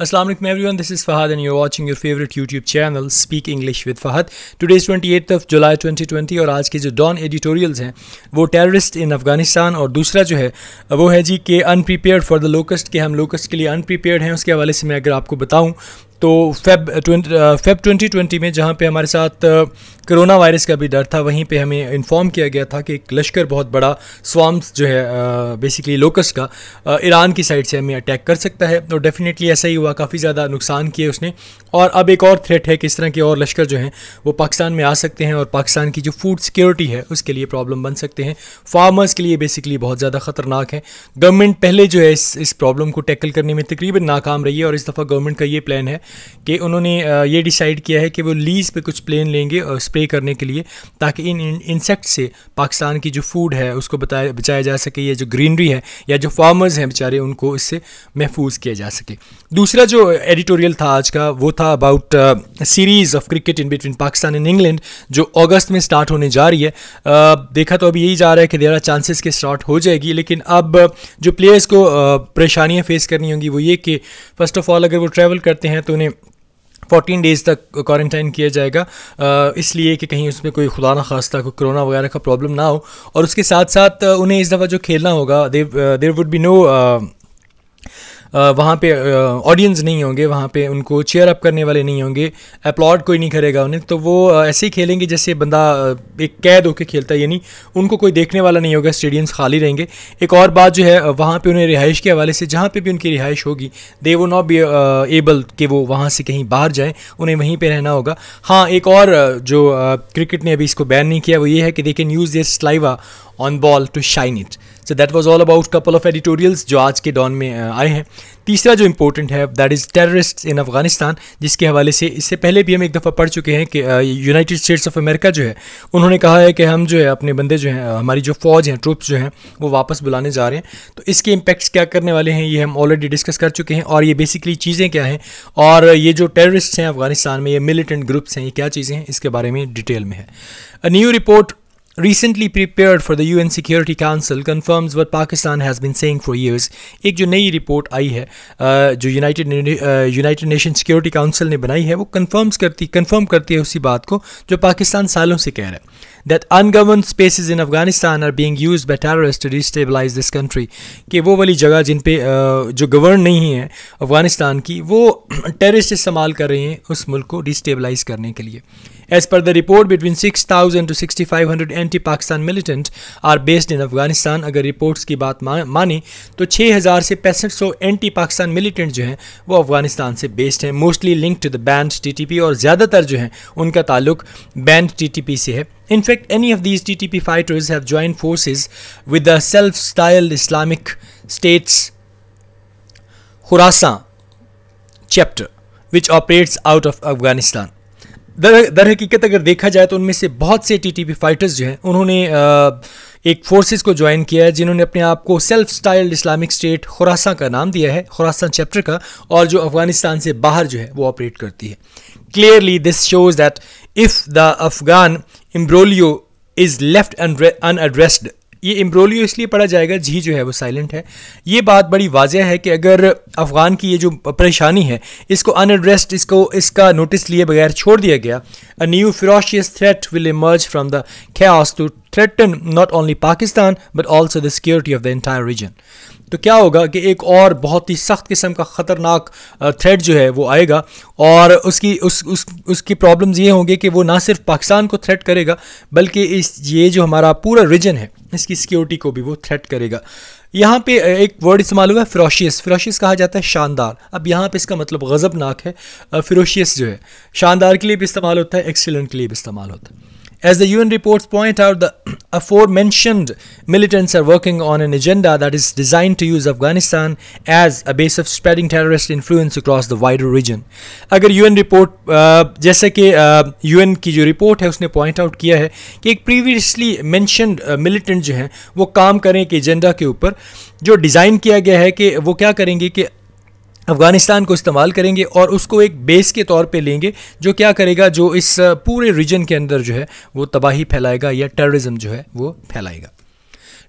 Assalamu alaikum everyone, this is Fahad and you're watching your favorite YouTube channel Speak English with Fahad. Today is 28th of July 2020 और आज के जो don editorials हैं वो terrorist इन अफगानिस्तान और दूसरा जो है वो है जी कि अनप्रिपेयर्ड फॉर द लोकस्ट, के हम लोकस्ट के लिए अनप्रिपेयर्ड हैं। उसके हवाले से मैं अगर आपको बताऊं तो फेब 2020 में जहाँ पे हमारे साथ कोरोना वायरस का भी डर था, वहीं पे हमें इन्फॉर्म किया गया था कि एक लश्कर बहुत बड़ा स्वाम्स जो है बेसिकली लोकस्ट का ईरान की साइड से हमें अटैक कर सकता है। तो डेफिनेटली ऐसा ही हुआ, काफ़ी ज़्यादा नुकसान किए उसने। और अब एक और थ्रेट है कि इस तरह के और लश्कर जो हैं वो पाकिस्तान में आ सकते हैं और पाकिस्तान की जो फूड सिक्योरिटी है उसके लिए प्रॉब्लम बन सकते हैं। फार्मर्स के लिए बेसिकली बहुत ज़्यादा ख़तरनाक है। गवर्नमेंट पहले जो है इस प्रॉब्लम को टैकल करने में तकरीबन नाकाम रही है और इस दफ़ा गवर्नमेंट का ये प्लान है कि उन्होंने ये डिसाइड किया है कि वो लीज़ पे कुछ प्लेन लेंगे और स्प्रे करने के लिए, ताकि इन इंसेक्ट से पाकिस्तान की जो फूड है उसको बचाया जा सके। ये जो ग्रीनरी है या जो फार्मर्स हैं बेचारे, उनको इससे महफूज किया जा सके। दूसरा जो एडिटोरियल था आज का वो था about series of cricket in between Pakistan and England जो अगस्त में स्टार्ट होने जा रही है। देखा तो अभी यही जा रहा है कि देयर आर चांसेस के स्टार्ट हो जाएगी, लेकिन अब जो प्लेयर्स को परेशानियाँ फेस करनी होंगी वो ये कि फ़र्स्ट ऑफ ऑल अगर वो ट्रैवल करते हैं तो उन्हें 14 डेज़ तक क्वारंटाइन किया जाएगा, इसलिए कि कहीं उसमें कोई खुदा न खास्ता कोई कोरोना वगैरह का प्रॉब्लम ना हो। और उसके साथ साथ उन्हें इस दफ़ा जो खेलना होगा देयर वुड बी नो वहाँ पे ऑडियंस नहीं होंगे, वहाँ पे उनको चेयर अप करने वाले नहीं होंगे, अपलॉड कोई नहीं करेगा उन्हें। तो वो ऐसे ही खेलेंगे जैसे बंदा एक कैद होकर खेलता है, यानी उनको कोई देखने वाला नहीं होगा, स्टेडियम्स खाली रहेंगे। एक और बात जो है वहाँ पे उन्हें रिहाइश के हवाले से जहाँ पे भी उनकी रिहाइश होगी दे वो नॉट बी एबल कि वो वहाँ से कहीं बाहर जाएँ, उन्हें वहीं पर रहना होगा। हाँ, एक और जो क्रिकेट ने अभी इसको बैन नहीं किया वो ये है कि they can use their saliva on ball to shine it. So that was all about couple of editorials जो आज के डॉन में आए हैं। तीसरा जो इंपॉर्टेंट है दैट इज़ टेररिस्ट इन अफगानिस्तान, जिसके हवाले से इससे पहले भी हम एक दफ़ा पढ़ चुके हैं कि यूनाइटेड स्टेट्स ऑफ अमेरिका जो है उन्होंने कहा है कि हम जो है अपने बंदे जो हैं, हमारी जो फ़ौज हैं, ट्रूप्स जो हैं वो वापस बुलाने जा रहे हैं। तो इसके इम्पैक्ट्स क्या करने वाले हैं ये हम ऑलरेडी डिस्कस कर चुके हैं। और ये बेसिकली चीज़ें क्या हैं और ये जो टेररिस्ट हैं अफगानिस्तान में, ये मिलिटेंट ग्रुप्स हैं, ये क्या चीज़ें हैं, इसके बारे में डिटेल में है। A new report recently prepared for the UN Security Council confirms what Pakistan has been saying for years। एक जो नई रिपोर्ट आई है जो यूनाइटेड नेशन सिक्योरिटी काउंसिल ने बनाई है वो कंफर्म करती है उसी बात को जो पाकिस्तान सालों से कह रहा है, that ungoverned spaces in Afghanistan are being used by terrorists to destabilize this country। कि वो वाली जगह जिन पे जो गवर्न नहीं है अफगानिस्तान की वो टेररिस्ट इस्तेमाल कर रहे हैं उस मुल्क को डिस्टेबलाइज करने के लिए। As per the report, between 6,000 to 6,500 anti-Pakistan militant are based in Afghanistan। अगर रिपोर्ट्स की बात माने तो 6,000 से 6500 एंटी पाकिस्तान मिलिटेंट जो हैं वो अफगानिस्तान से बेस्ड हैं, mostly link to the banned TTP और ज़्यादातर जो हैं उनका ताल्लुक बैंड TTP से है। In fact, any of these TTP fighters have joined forces with the self-styled Islamic State's Khorasan chapter, which operates out of Afghanistan। दर हकीकत अगर देखा जाए तो उनमें से बहुत से TTP फाइटर्स जो हैं उन्होंने एक फोर्सेस को ज्वाइन किया है जिन्होंने अपने आप को self styled Islamic State Khorasan का नाम दिया है, खुरासान चैप्टर का, और जो अफगानिस्तान से बाहर जो है वो ऑपरेट करती है। Clearly this shows that if the Afghan imbroglio is left unaddressed, ये इम्ब्रोलियो इसलिए पढ़ा जाएगा, जी जो है वो साइलेंट है। ये बात बड़ी वाज़ेह है कि अगर अफ़गान की ये जो परेशानी है इसको अनएड्रेस्ड, इसका नोटिस लिए बगैर छोड़ दिया गया, a new ferocious threat will emerge from the chaos to threaten not only Pakistan but also the security of the entire region। तो क्या होगा कि एक और बहुत ही सख्त किस्म का ख़तरनाक थ्रेट जो है वो आएगा और उसकी प्रॉब्लम्स ये होंगे कि वो ना सिर्फ पाकिस्तान को थ्रेट करेगा बल्कि ये जो हमारा पूरा रीजन है इसकी सिक्योरिटी को भी वो थ्रेट करेगा। यहाँ पे एक वर्ड इस्तेमाल हुआ है फिरोशियस कहा जाता है शानदार। अब यहाँ पे इसका मतलब गज़बनाक है। फिरोशियस जो है शानदार के लिए भी इस्तेमाल होता है, एक्सीलेंट के लिए भी इस्तेमाल होता है। As the UN reports point out, the aforementioned militants are working on an agenda that is designed to use Afghanistan as a base of spreading terrorist influence across the wider region। अगर UN report जैसे कि UN की जो report है उसने point out किया है कि एक प्रीवियसली मेंशन्ड मिलिटेंट जो हैं वो काम करें कि एजेंडा के ऊपर जो डिज़ाइन किया गया है कि वो क्या करेंगे कि अफ़गानिस्तान को इस्तेमाल करेंगे और उसको एक बेस के तौर पे लेंगे जो क्या करेगा, जो इस पूरे रीजन के अंदर जो है वो तबाही फैलाएगा या टेररिज्म जो है वो फैलाएगा।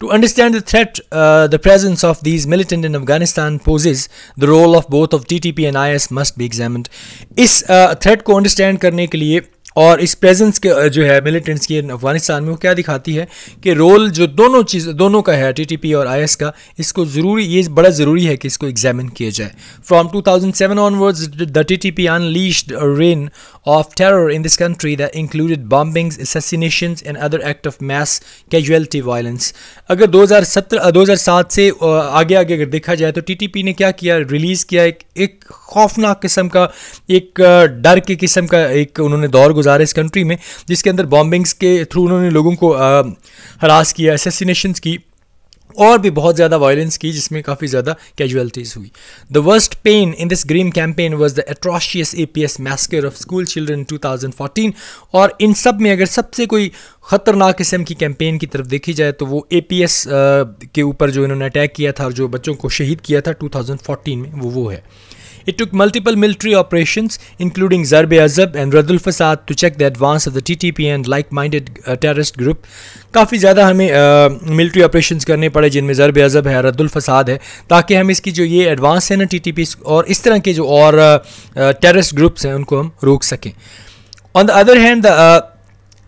To understand the threat, the presence of these militant in Afghanistan poses, the role of both of TTP and IS must be examined. इस threat को understand करने के लिए और इस प्रेजेंस के जो है मिलिटेंट्स की अफगानिस्तान में, वो क्या दिखाती है कि रोल जो दोनों का है, टीटीपी और आईएस का, इसको ये बड़ा ज़रूरी है कि इसको एग्जामिन किया जाए. From 2007 onwards the TTP unleashed a rain of terror in this country that included bombings, assassinations and other act of mass casualty violence. अगर 2007 से आगे अगर देखा जाए तो टीटीपी ने क्या किया, रिलीज़ किया एक खौफनाक किस्म का, एक डर के किस्म का एक उन्होंने दौर गुजारा इस कंट्री में, जिसके अंदर बॉम्बिंग्स के थ्रू उन्होंने लोगों को हरास किया, असैसिनेशंस की और भी बहुत ज़्यादा वायलेंस की, जिसमें काफ़ी ज़्यादा कैजुअलिटीज़ हुई. The worst pain in this grim campaign was the atrocious APS massacre of school children 2014. और इन सब में अगर सबसे कोई ख़तरनाक किस्म की कैंपेन की तरफ देखी जाए तो वो एपीएस के ऊपर जो इन्होंने अटैक किया था और जो बच्चों को शहीद किया था 2014 में, वो है. It took multiple military operations, including Zarb-e-Azab and Raddul Fasad, to check the advance of the TTP and like-minded terrorist group. काफ़ी ज़्यादा हमें मिलिट्री ऑपरेशंस करने पड़े, जिनमें ज़र्ब-ए-अज़ब है, रद्दुल फसाद है, ताकि हम इसकी जो ये एडवांस है ना टीटीपी और इस तरह के जो और टेररिस्ट ग्रुप्स हैं उनको हम रोक सकें. On the other hand the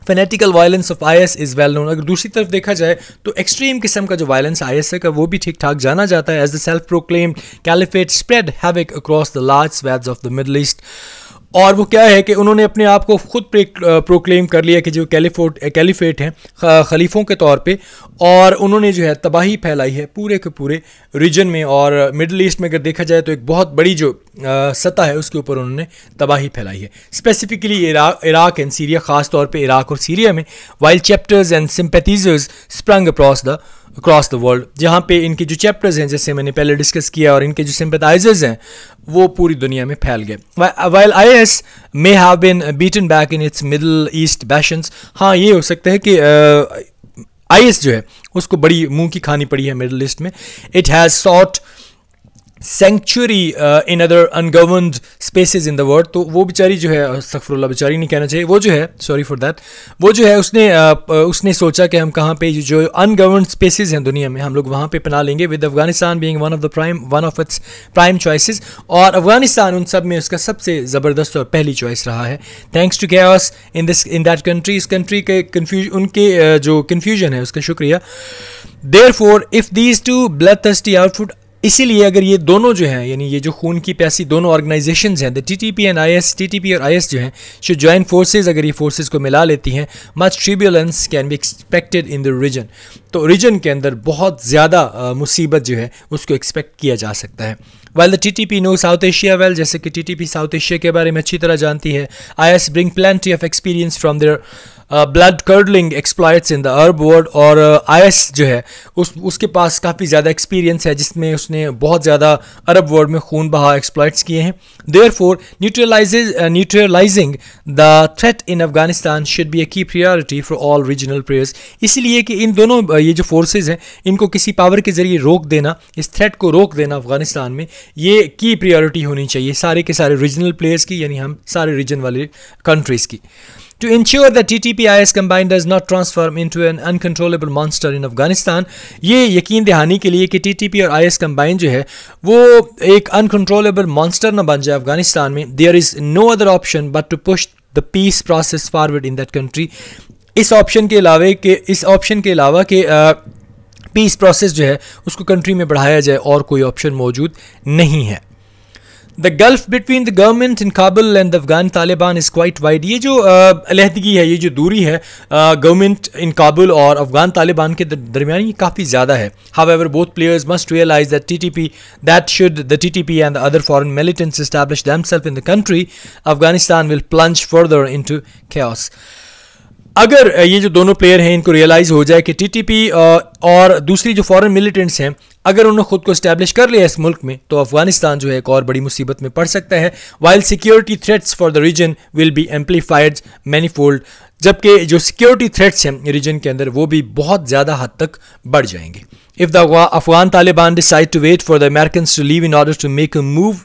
fanatical violence of IS is well known. अगर दूसरी तरफ देखा जाए तो एक्सट्रीम किस्म का जो वायलेंस आईएस है का, वो भी ठीक ठाक जाना जाता है. As the self proclaimed caliphate spread havoc across the large swaths of the Middle East. और वो क्या है कि उन्होंने अपने आप को खुद प्रोक्लेम कर लिया कि जो कैलिफेट हैं खलीफों के तौर पे, और उन्होंने जो है तबाही फैलाई है पूरे के पूरे रीजन में. और मिडल ईस्ट में अगर देखा जाए तो एक बहुत बड़ी जो सतह है उसके ऊपर उन्होंने तबाही फैलाई है. स्पेसिफिकली इराक एंड सीरिया, ख़ास तौर पे इराक और सीरिया में, while chapters and sympathizers sprung across the world. जहाँ पे इनके जो चैप्टर्स हैं, जैसे मैंने पहले डिस्कस किया, और इनके जो सिंपैथाइजर्स हैं वो पूरी दुनिया में फैल गए. While IS may have been beaten back in its Middle East bastions. हाँ, ये हो सकता है कि आईएस जो है उसको बड़ी मुंह की खानी पड़ी है मिडल ईस्ट में. It has sought sanctuary in other ungoverned spaces in the world. तो वो बेचारी जो है, अस्तगफिरुल्लाह, बेचारी नहीं कहना चाहिए, वो जो है, सॉरी फॉर दैट, वो जो है उसने सोचा कि हम कहाँ पे जो अनगवर्नड स्पेसेस हैं दुनिया में, हम लोग वहाँ पे पना लेंगे, with Afghanistan being one of its prime choices. और अफगानिस्तान उन सब में उसका सबसे ज़बरदस्त और पहली चॉइस रहा है. Thanks to chaos in that country. इस कंट्री के उनके जो कन्फ्यूजन है उसका शुक्रिया. Therefore if these two bloodthirsty outfits, इसीलिए अगर ये दोनों जो हैं, यानी ये जो खून की प्यासी दोनों ऑर्गेनाइजेशंस हैं, the TTP and IS, TTP और आईएस जो हैं, शुड जॉइन फोर्सेस, अगर ये फोर्सेस को मिला लेती हैं, much turbulence can be expected in the region. तो रीजन के अंदर बहुत ज़्यादा मुसीबत जो है उसको एक्सपेक्ट किया जा सकता है. While the TTP know South Asia well, जैसे कि टीटीपी साउथ एशिया के बारे में अच्छी तरह जानती है. IS bring plenty of experience from their blood curdling exploits in the Arab world. और आईएस जो है उसके पास काफ़ी ज़्यादा एक्सपीरियंस है, जिसमें उसने बहुत ज़्यादा अरब वर्ल्ड में खून बहा एक्सप्लॉइट्स किए हैं. Therefore neutralizing the threat in Afghanistan should be a key priority for all regional players. इसलिए कि इन दोनों ये जो फोर्सेज हैं, इनको किसी पावर के ज़रिए रोक देना, इस थ्रेट को रोक देना अफगानिस्तान में, ये की प्रायोरिटी होनी चाहिए सारे के सारे रीजनल प्लेयर्स की, यानी हम सारे रीजन वाले कंट्रीज़ की. To ensure that TTP-IS combined does not transform into an uncontrollable monster in Afghanistan, ये यकीन दहानी के लिए कि TTP और IS combined जो है वो एक uncontrollable monster ना बन जाए अफगानिस्तान में, there is no other option but to push the peace process forward in that country. इस ऑप्शन के अलावा कि पीस प्रोसेस जो है उसको कंट्री में बढ़ाया जाए और कोई ऑप्शन मौजूद नहीं है. The gulf between the government in Kabul and the Afghan Taliban is quite wide. ये जो अलहदगी है, ये जो दूरी है गवर्नमेंट इन काबुल और अफगान तालिबान के दरमियान, ये काफ़ी ज़्यादा है. However both players must realise that should the TTP and the other foreign militants establish themself in the country, Afghanistan will plunge further into chaos. अगर ये जो दोनों प्लेयर हैं इनको रियलाइज़ हो जाए कि टीटीपी और दूसरी जो फॉरेन मिलिटेंट्स हैं, अगर उन्होंने खुद को इस्टेब्लिश कर लिया इस मुल्क में, तो अफगानिस्तान जो है एक और बड़ी मुसीबत में पड़ सकता है. While security threats for the region will be amplified manifold, जबकि जो सिक्योरिटी थ्रेट्स हैं रीजन के अंदर वो भी बहुत ज़्यादा हद तक बढ़ जाएंगे. If the Afghan Taliban decide to wait for the Americans to leave in order to make a move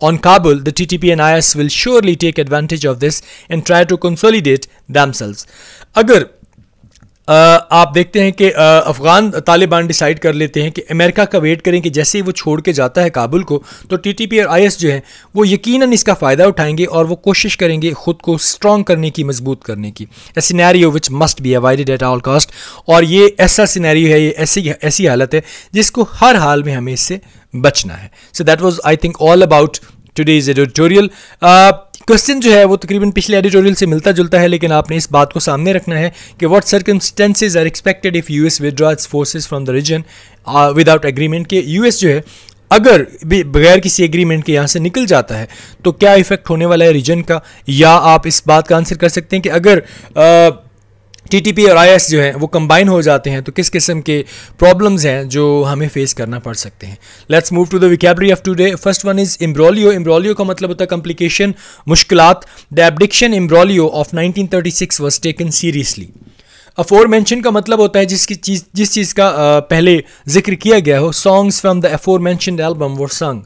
on Kabul, the TTP and IS will surely take advantage of this and try to consolidate themselves. अगर आप देखते हैं कि Afghan Taliban decide कर लेते हैं कि America का वेट करें कि जैसे ही वो छोड़ के जाता है काबुल को, तो टीटीपी और आईएस जो है वो यकीनन इसका फ़ायदा उठाएंगे और वो कोशिश करेंगे ख़ुद को स्ट्रॉन्ग करने की, मजबूत करने की। A scenario which must be avoided at all cost. और ये ऐसा सिनेरियो है, ये ऐसी हालत है जिसको हर हाल में हमें इससे बचना है। सो that was I think all about today's editorial. Question जो है वो तकरीबन पिछले एडिटोरियल से मिलता जुलता है, लेकिन आपने इस बात को सामने रखना है कि what circumstances are expected if US withdraw its forces from the region without agreement. के यूएस जो है अगर बगैर किसी एग्रीमेंट के यहाँ से निकल जाता है तो क्या इफेक्ट होने वाला है रीजन का। या आप इस बात का आंसर कर सकते हैं कि अगर टीटीपी और आईएस जो है वो कंबाइन हो जाते हैं तो किस किस्म के प्रॉब्लम्स हैं जो हमें फेस करना पड़ सकते हैं। Let's move to the vocabulary of today. First one is imbroglio. Imbroglio का मतलब होता है कॉम्प्लिकेशन, मुश्किलात। The abdication imbroglio of 1936 was taken seriously. अफोरमेंशन का मतलब होता है जिस चीज़ का पहले जिक्र किया गया हो। सॉन्ग्स फ्रॉम द अफोरमेंशन्ड एल्बम वर सung।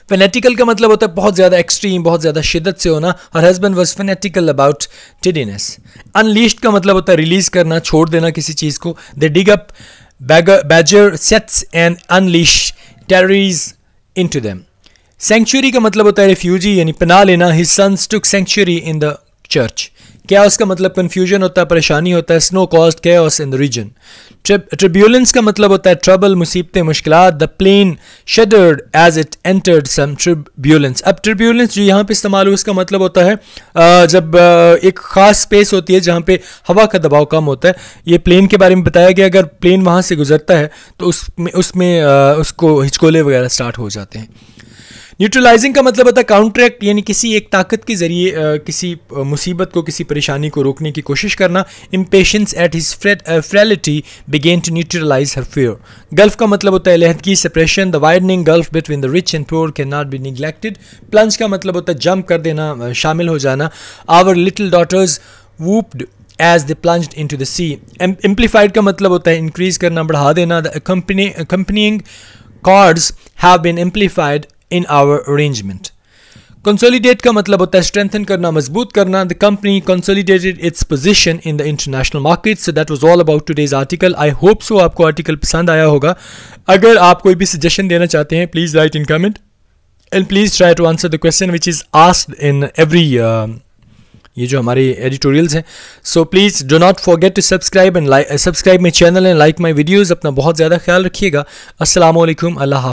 फेनेटिकल का मतलब होता है बहुत ज़्यादा एक्सट्रीम, बहुत ज़्यादा शिद्दत से होना। Her husband was fanatical about tidiness. Unleashed का मतलब होता है रिलीज करना, छोड़ देना किसी चीज़ को। The dig up badger sets and unleash terriers into them. Sanctuary का मतलब होता है रिफ्यूजी यानी पनाह लेना। His sons took sanctuary in the church. क्या उसका मतलब कन्फ्यूजन होता है, परेशानी होता है। Snow caused chaos in the region. Turbulence का मतलब होता है ट्रबल, मुसीबतें, मुश्किलात। The plane shuddered as it entered some turbulence. अब ट्रिब्यूलेंस जो यहाँ पे इस्तेमाल हो उसका मतलब होता है जब एक ख़ास स्पेस होती है जहाँ पे हवा का दबाव कम होता है। ये प्लेन के बारे में बताया गया, अगर प्लेन वहाँ से गुजरता है तो उसमें उसको हिचकोले वगैरह स्टार्ट हो जाते हैं। न्यूट्रलाइजिंग का मतलब होता है काउंटरैक्ट यानी किसी एक ताकत के ज़रिए किसी मुसीबत को, किसी परेशानी को रोकने की कोशिश करना। Impatience at his frailty began to neutralize her fear. Gulf का मतलब होता है लहदगी, separation. The widening gulf between the rich and poor can not be neglected. Plunge का मतलब होता है जंप कर देना, शामिल हो जाना। Our little daughters whooped as they plunged into the sea. Amplified का मतलब होता है इंक्रीज करना, बढ़ा देना। The accompanying chords have been amplified in our arrangement. Consolidate का मतलब होता है strengthen करना, मजबूत करना. The company consolidated its position in the international market. So that was all about today's article. I hope so आपको आर्टिकल पसंद आया होगा. अगर आप कोई भी सजेशन देना चाहते हैं please write in comment and please try to answer the question which is asked in every ये जो हमारे एडिटोरियल्स हैं. So please do not forget to subscribe and subscribe my channel and like my videos. अपना बहुत ज़्यादा ख्याल रखिएगा. अस्सलाम वालेकुम. अल्लाह हाफ़िज़.